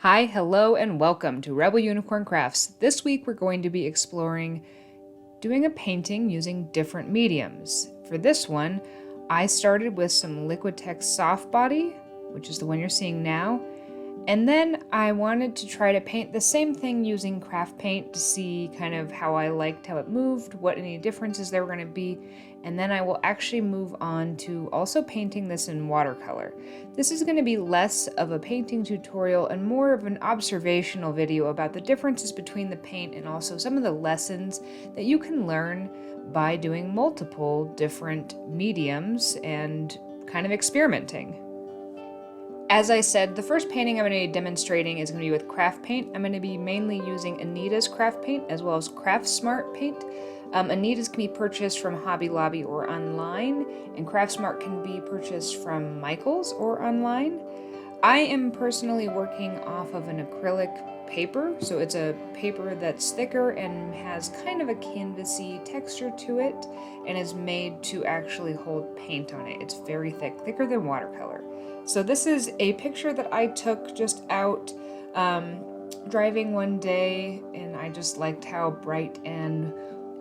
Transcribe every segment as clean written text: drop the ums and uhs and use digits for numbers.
Hi, hello, and welcome to Rebel Unicorn Crafts. This week we're going to be exploring doing a painting using different mediums. For this one, I started with some Liquitex Soft Body, which is the one you're seeing now, and then I wanted to try to paint the same thing using craft paint to see kind of how I liked how it moved, what any differences there were going to be, and then I will actually move on to also painting this in watercolor. This is going to be less of a painting tutorial and more of an observational video about the differences between the paint and also some of the lessons that you can learn by doing multiple different mediums and kind of experimenting. As I said, the first painting I'm going to be demonstrating is going to be with craft paint. I'm going to be mainly using Anita's craft paint as well as Craft Smart paint. Anita's can be purchased from Hobby Lobby or online, and Craft Smart can be purchased from Michael's or online. I am personally working off of an acrylic paper, so it's a paper that's thicker and has kind of a canvasy texture to it and is made to actually hold paint on it. It's very thick, thicker than watercolor. So this is a picture that I took just out driving one day, and I just liked how bright and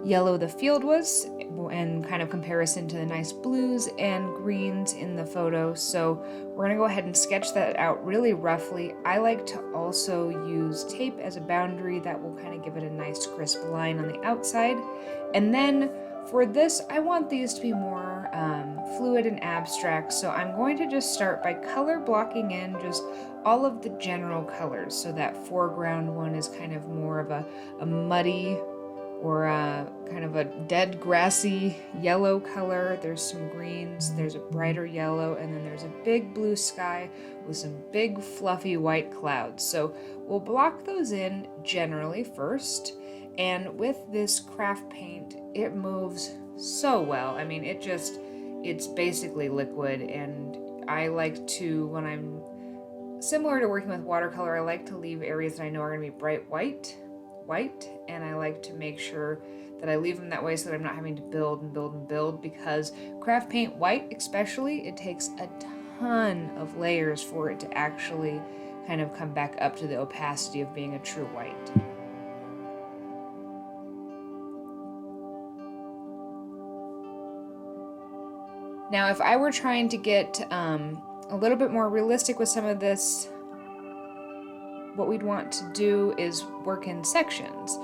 yellow the field was in kind of comparison to the nice blues and greens in the photo. So we're gonna go ahead and sketch that out really roughly. I like to also use tape as a boundary that will kind of give it a nice crisp line on the outside. And then for this, I want these to be more fluid and abstract, so I'm going to just start by color blocking in just all of the general colors. So that foreground one is kind of more of a muddy or kind of a dead grassy yellow color. There's some greens, there's a brighter yellow, and then there's a big blue sky with some big fluffy white clouds. So we'll block those in generally first. And with this craft paint, it moves so well. I mean, it's basically liquid, and I like to, when I'm similar to working with watercolor, I like to leave areas that I know are going to be bright white, and I like to make sure that I leave them that way so that I'm not having to build and build and build, because craft paint white especially, it takes a ton of layers for it to actually kind of come back up to the opacity of being a true white. Now, if I were trying to get a little bit more realistic with some of this, what we'd want to do is work in sections.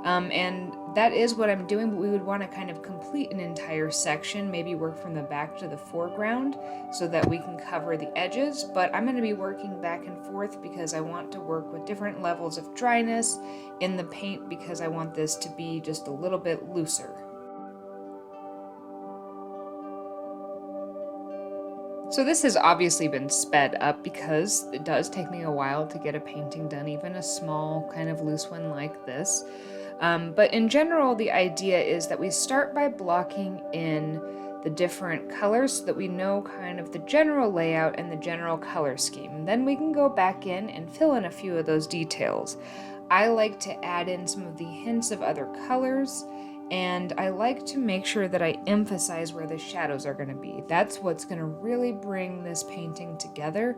And that is what I'm doing, but we would want to kind of complete an entire section, maybe work from the back to the foreground so that we can cover the edges. But I'm going to be working back and forth because I want to work with different levels of dryness in the paint, because I want this to be just a little bit looser. So this has obviously been sped up because it does take me a while to get a painting done, even a small kind of loose one like this. But in general, the idea is that we start by blocking in the different colors so that we know kind of the general layout and the general color scheme. Then we can go back in and fill in a few of those details. I like to add in some of the hints of other colors, and I like to make sure that I emphasize where the shadows are going to be. That's what's going to really bring this painting together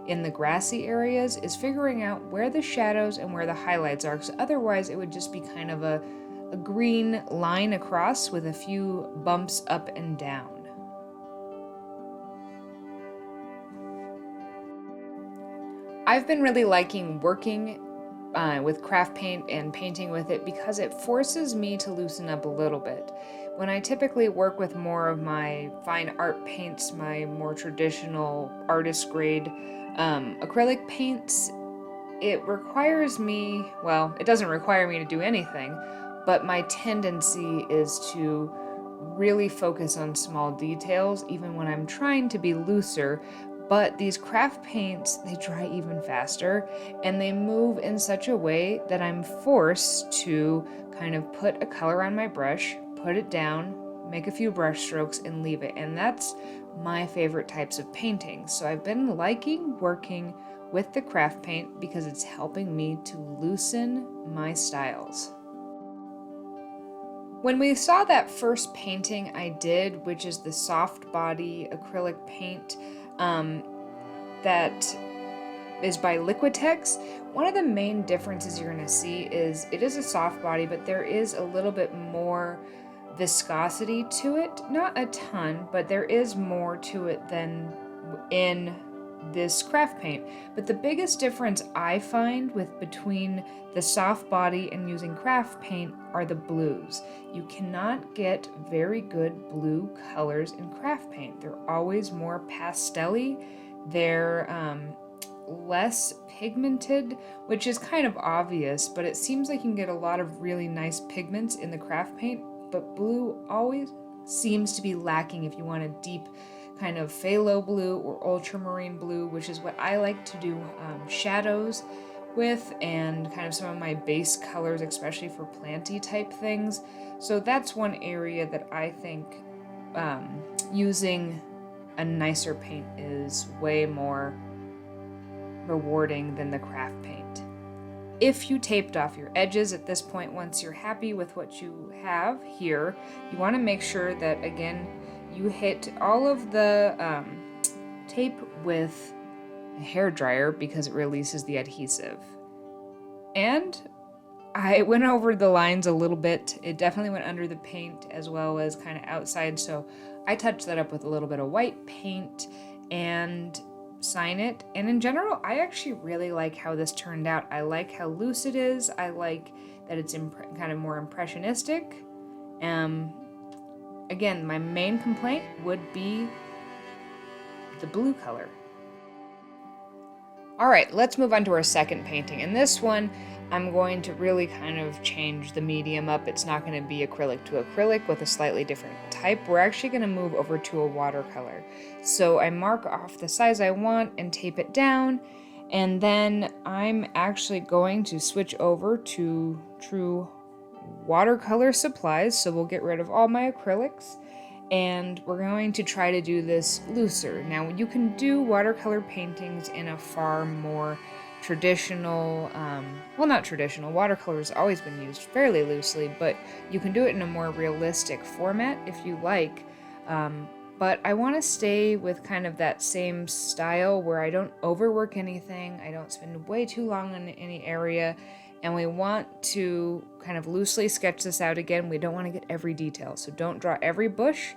in the grassy areas, is figuring out where the shadows and where the highlights are, because otherwise it would just be kind of a green line across with a few bumps up and down. I've been really liking working with craft paint and painting with it because it forces me to loosen up a little bit. When I typically work with more of my fine art paints, my more traditional artist grade acrylic paints, it requires me, well, it doesn't require me to do anything, but my tendency is to really focus on small details even when I'm trying to be looser. But these craft paints, they dry even faster, and they move in such a way that I'm forced to kind of put a color on my brush, put it down, make a few brush strokes, and leave it. And that's my favorite types of painting. So I've been liking working with the craft paint because it's helping me to loosen my styles. When we saw that first painting I did, which is the soft body acrylic paint, that is by Liquitex. One of the main differences you're going to see is it is a soft body, but there is a little bit more viscosity to it. Not a ton, but there is more to it than in this craft paint. But the biggest difference I find between the soft body and using craft paint are the blues. You cannot get very good blue colors in craft paint. They're always more pastel-y. They're less pigmented, which is kind of obvious, but it seems like you can get a lot of really nice pigments in the craft paint, but blue always seems to be lacking if you want a deep kind of phthalo blue or ultramarine blue, which is what I like to do shadows with, and kind of some of my base colors, especially for planty type things. So that's one area that I think using a nicer paint is way more rewarding than the craft paint. If you taped off your edges at this point, once you're happy with what you have here, you want to make sure that, again, you hit all of the tape with a hairdryer because it releases the adhesive. And I went over the lines a little bit. It definitely went under the paint as well as kind of outside, so I touched that up with a little bit of white paint and sign it. And in general, I actually really like how this turned out. I like how loose it is. I like that it's kind of more impressionistic. Again, my main complaint would be the blue color. All right, let's move on to our second painting. In this one, I'm going to really kind of change the medium up. It's not going to be acrylic to acrylic with a slightly different type. We're actually going to move over to a watercolor. So I mark off the size I want and tape it down. And then I'm actually going to switch over to true watercolor supplies. So we'll get rid of all my acrylics. And we're going to try to do this looser. Now, you can do watercolor paintings in a far more traditional, well, not traditional, watercolor's always been used fairly loosely, but you can do it in a more realistic format if you like. But I want to stay with kind of that same style where I don't overwork anything, I don't spend way too long in any area, and we want to kind of loosely sketch this out again. We don't want to get every detail, so don't draw every bush.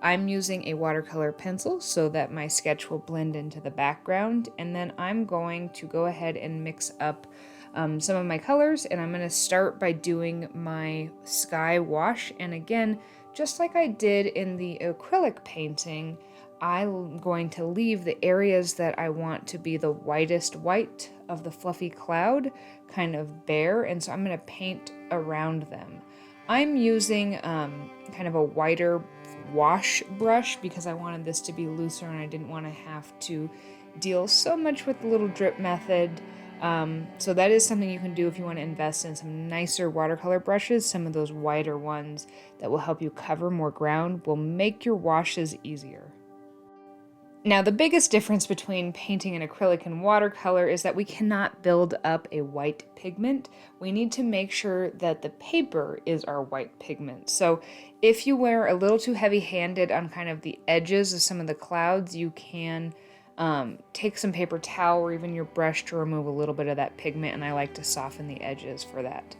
I'm using a watercolor pencil so that my sketch will blend into the background, and then I'm going to go ahead and mix up some of my colors, and I'm going to start by doing my sky wash. And again, just like I did in the acrylic painting, I'm going to leave the areas that I want to be the whitest white of the fluffy cloud kind of bare, and so I'm going to paint around them. I'm using kind of a whiter wash brush because I wanted this to be looser and I didn't want to have to deal so much with the little drip method. So that is something you can do if you want to invest in some nicer watercolor brushes. Some of those whiter ones that will help you cover more ground will make your washes easier. Now, the biggest difference between painting an acrylic and watercolor is that we cannot build up a white pigment. We need to make sure that the paper is our white pigment. So if you were a little too heavy-handed on kind of the edges of some of the clouds, you can take some paper towel or even your brush to remove a little bit of that pigment, and I like to soften the edges for that.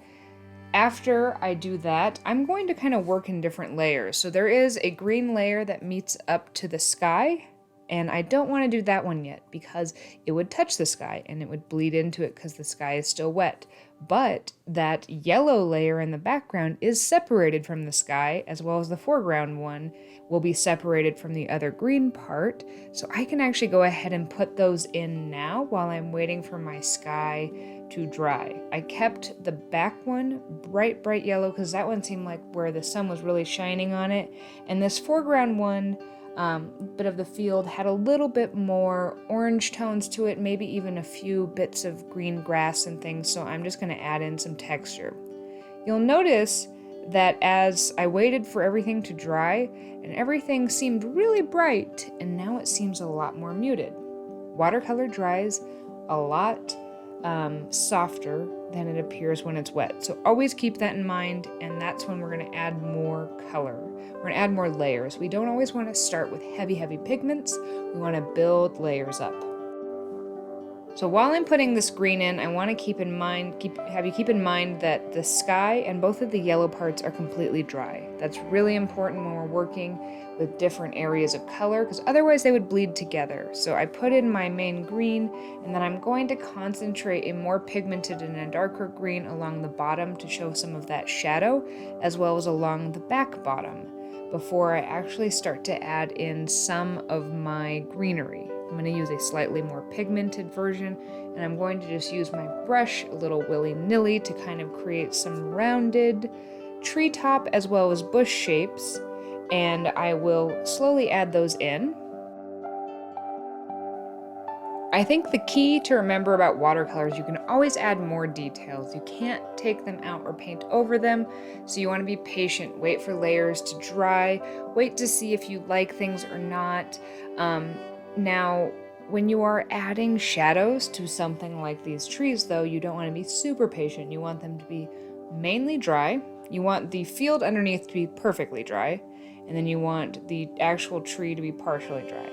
After I do that, I'm going to kind of work in different layers. So there is a green layer that meets up to the sky, and I don't want to do that one yet because it would touch the sky and it would bleed into it because the sky is still wet. But that yellow layer in the background is separated from the sky, as well as the foreground one will be separated from the other green part. So I can actually go ahead and put those in now while I'm waiting for my sky to dry. I kept the back one bright yellow because that one seemed like where the sun was really shining on it. And this foreground one, bit of the field had a little bit more orange tones to it, maybe even a few bits of green grass and things, so I'm just going to add in some texture. You'll notice that as I waited for everything to dry, and everything seemed really bright, and now it seems a lot more muted. Watercolor dries a lot softer than it appears when it's wet. So always keep that in mind, and that's when we're going to add more color. We're going to add more layers. We don't always want to start with heavy pigments. We want to build layers up. So while I'm putting this green in, I want to keep in mind that the sky and both of the yellow parts are completely dry. That's really important when we're working with different areas of color, because otherwise they would bleed together. So I put in my main green, and then I'm going to concentrate a more pigmented and a darker green along the bottom to show some of that shadow, as well as along the back bottom, before I actually start to add in some of my greenery. I'm going to use a slightly more pigmented version, and I'm going to just use my brush a little willy-nilly to kind of create some rounded treetop as well as bush shapes, and I will slowly add those in. I think the key to remember about watercolors, you can always add more details. You can't take them out or paint over them, so you want to be patient. Wait for layers to dry. Wait to see if you like things or not. Now, when you are adding shadows to something like these trees, though, you don't want to be super patient. You want them to be mainly dry. You want the field underneath to be perfectly dry, and then you want the actual tree to be partially dry.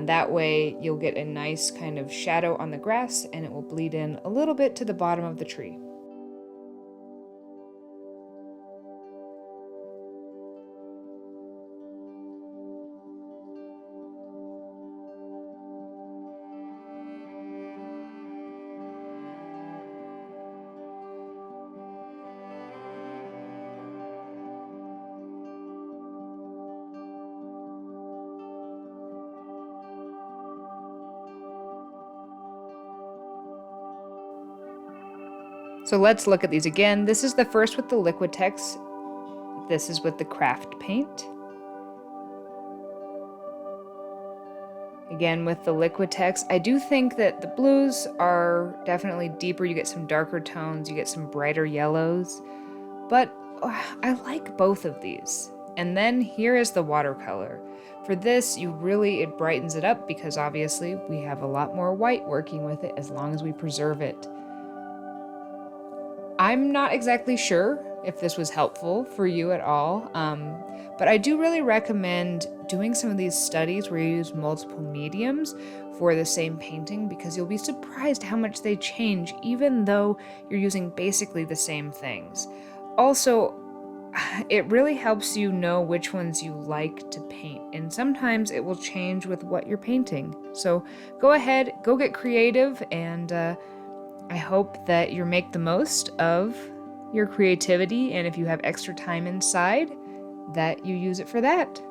That way you'll get a nice kind of shadow on the grass, and it will bleed in a little bit to the bottom of the tree. So let's look at these again. This is the first with the Liquitex. This is with the craft paint. Again, with the Liquitex, I do think that the blues are definitely deeper. You get some darker tones, you get some brighter yellows, but I like both of these. And then here is the watercolor. For this, it brightens it up because obviously we have a lot more white working with it as long as we preserve it. I'm not exactly sure if this was helpful for you at all, but I do really recommend doing some of these studies where you use multiple mediums for the same painting, because you'll be surprised how much they change even though you're using basically the same things. Also, it really helps you know which ones you like to paint, and sometimes it will change with what you're painting. So go ahead, go get creative, and I hope that you make the most of your creativity, and if you have extra time inside, that you use it for that.